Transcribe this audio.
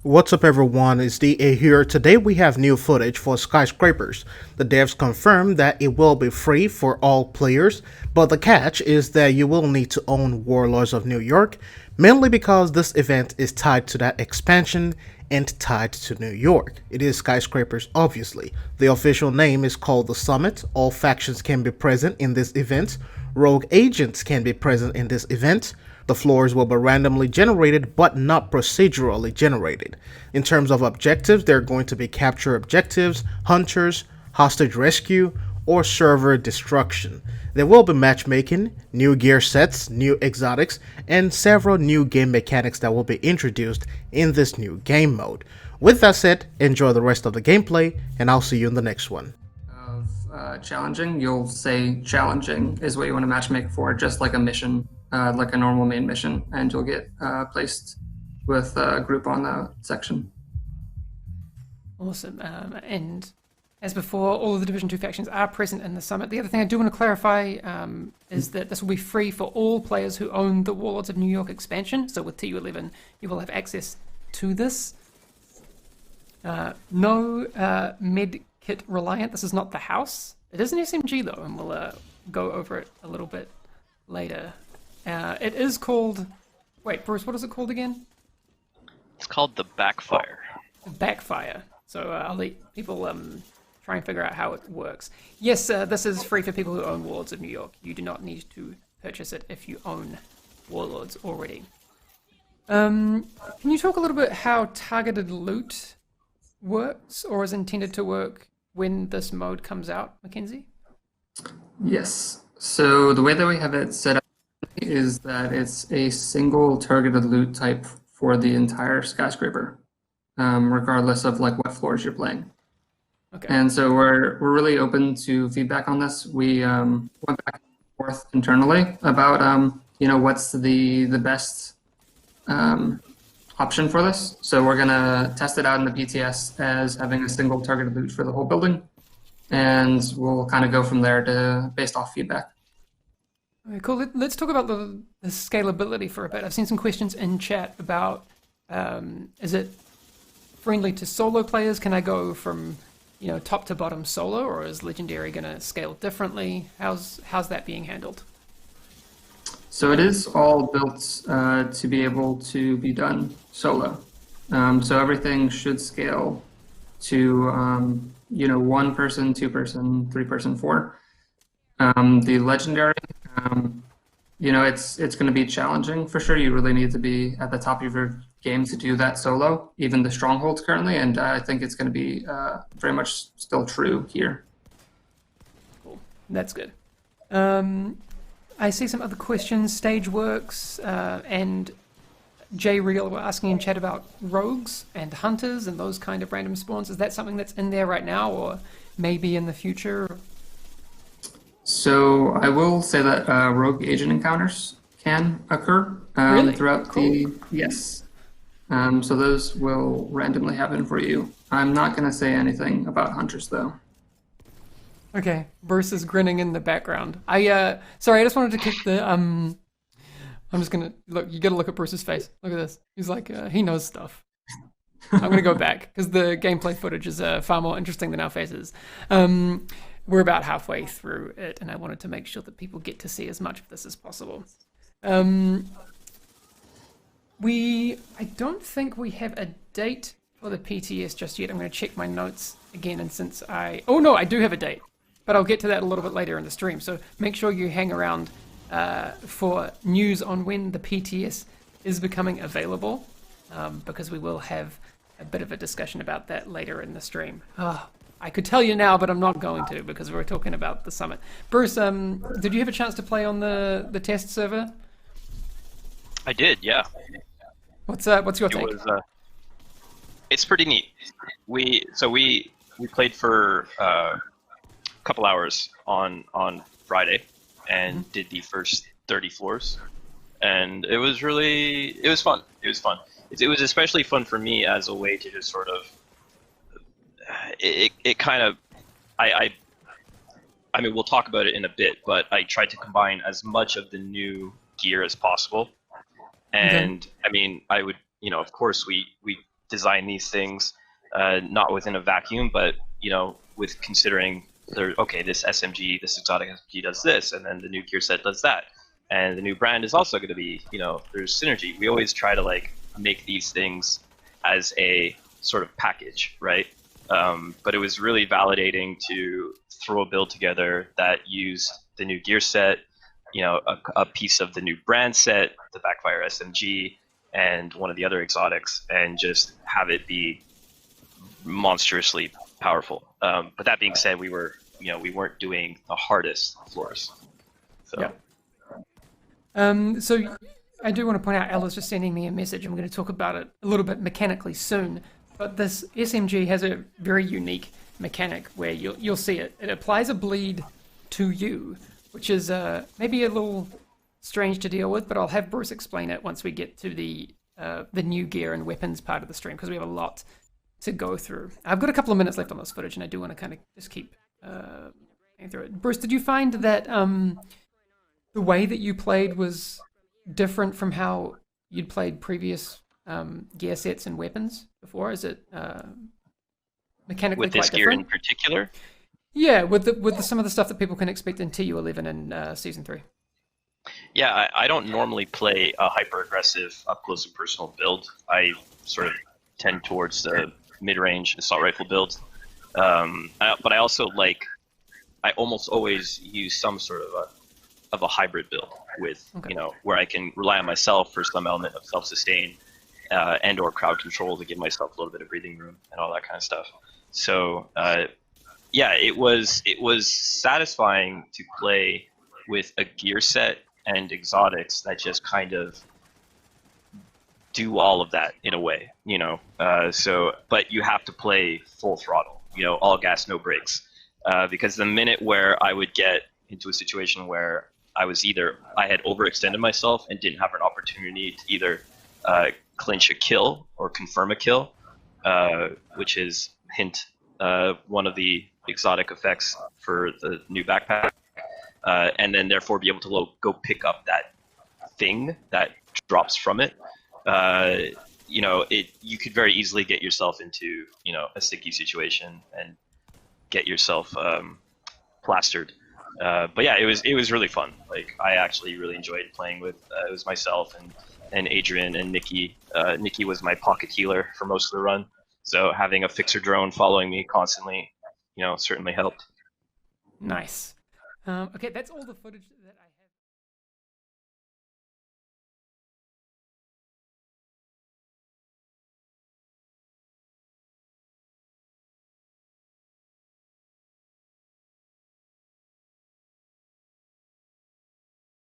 What's up everyone, it's DA here. Today we have new footage for Skyscrapers. The devs confirmed that it will be free for all players, but the catch is that you will need to own Warlords of New York, mainly because this event is tied to that expansion and tied to New York. It is Skyscrapers obviously. The official name is called the Summit. All factions can be present in this event. Rogue agents can be present in this event. The floors will be randomly generated but not procedurally generated. In terms of objectives, they're going to be capture objectives, hunters, hostage rescue, or server destruction. There will be matchmaking, new gear sets, new exotics, and several new game mechanics that will be introduced in this new game mode. With that said, enjoy the rest of the gameplay, and I'll see you in the next one. Of challenging, you'll say challenging is what you want to matchmake for, just like a mission, like a normal main mission, and you'll get placed with a group on that section. Awesome. And as before, all of the Division 2 factions are present in the summit. The other thing I do want to clarify is that this will be free for all players who own the Warlords of New York expansion. So with TU11, you will have access to this. No med kit reliant. This is not the house. It is an SMG though, and we'll go over it a little bit later. It is called... Wait, Bruce, what is it called again? It's called the Backfire. Backfire. So I'll let people try and figure out how it works. Yes, this is free for people who own Warlords of New York. You do not need to purchase it if you own Warlords already. Can you talk a little bit how targeted loot works or is intended to work when this mode comes out, Mackenzie? Yes. So the way that we have it set up is that it's a single targeted loot type for the entire skyscraper, regardless of like what floors you're playing. Okay. And so we're really open to feedback on this. We went back and forth internally about what's the best option for this. So we're gonna test it out in the PTS as having a single targeted loot for the whole building, and we'll kind of go from there to based off feedback. Okay, cool. Let's talk about the scalability for a bit. I've seen some questions in chat about is it friendly to solo players? Can I go from top to bottom solo, or is Legendary going to scale differently? How's that being handled? So it is all built to be able to be done solo. So everything should scale to one person, two person, three person, four. The Legendary, it's going to be challenging for sure. You really need to be at the top of your game to do that solo, even the strongholds currently, and I think it's going to be very much still true here. Cool, that's good. I see some other questions. Stageworks and J Real were asking in chat about rogues and hunters and those kind of random spawns. Is that something that's in there right now, or maybe in the future? So I will say that rogue agent encounters can occur Really? throughout Cool. yes. So those will randomly happen for you. I'm not going to say anything about hunters though. Okay, Bruce is grinning in the background. Sorry, I just wanted to kick the I'm just gonna look. You gotta look at Bruce's face. Look at this. He's like he knows stuff. I'm gonna go back because the gameplay footage is far more interesting than our faces. We're about halfway through it, and I wanted to make sure that people get to see as much of this as possible. I don't think we have a date for the PTS just yet. I'm going to check my notes again, and since oh no, I do have a date, but I'll get to that a little bit later in the stream. So make sure you hang around for news on when the PTS is becoming available, because we will have a bit of a discussion about that later in the stream. I could tell you now, but I'm not going to because we're talking about the summit. Bruce, did you have a chance to play on the test server? I did, yeah. What's your take? It's pretty neat. We played for a couple hours on Friday and did the first 30 floors, and it was fun. It was especially fun for me as a way to just sort of it kind of I mean, we'll talk about it in a bit, but I tried to combine as much of the new gear as possible. And I mean, I would, of course, we design these things not within a vacuum, but with considering okay, this SMG, this exotic SMG does this, and then the new gear set does that, and the new brand is also going to be, there's synergy. We always try to like make these things as a sort of package, right? But it was really validating to throw a build together that used the new gear set, a piece of the new brand set, the Backfire SMG, and one of the other exotics, and just have it be monstrously powerful. But that being said, we weren't doing the hardest floors. So. Yeah. So I do want to point out, Ella's just sending me a message. I'm going to talk about it a little bit mechanically soon. But this SMG has a very unique mechanic where you'll see it. It applies a bleed to you, which is maybe a little strange to deal with, but I'll have Bruce explain it once we get to the new gear and weapons part of the stream, because we have a lot to go through. I've got a couple of minutes left on this footage, and I do want to kind of just keep going through it. Bruce, did you find that the way that you played was different from how you'd played previous gear sets and weapons before? Is it mechanically with this quite gear different? in particular? Yeah, with some of the stuff that people can expect in TU11 and Season 3. Yeah, I don't normally play a hyper-aggressive up-close and personal build. I sort of tend towards the mid-range assault rifle build. But I also I almost always use some sort of a hybrid build with, Okay. where I can rely on myself for some element of self-sustain and or crowd control to give myself a little bit of breathing room and all that kind of stuff. So yeah, it was satisfying to play with a gear set and exotics that just kind of do all of that in a way, but you have to play full throttle, all gas, no brakes, because the minute where I would get into a situation where I had overextended myself and didn't have an opportunity to either clinch a kill or confirm a kill, which is one of the exotic effects for the new backpack, and then therefore be able to go pick up that thing that drops from it. You could very easily get yourself into a sticky situation and get yourself plastered. But yeah, it was really fun. I actually really enjoyed playing with it was myself and Adrian and Nikki. Nikki was my pocket healer for most of the run, so having a fixer drone following me constantly, certainly helped. Nice. Okay, that's all the footage that I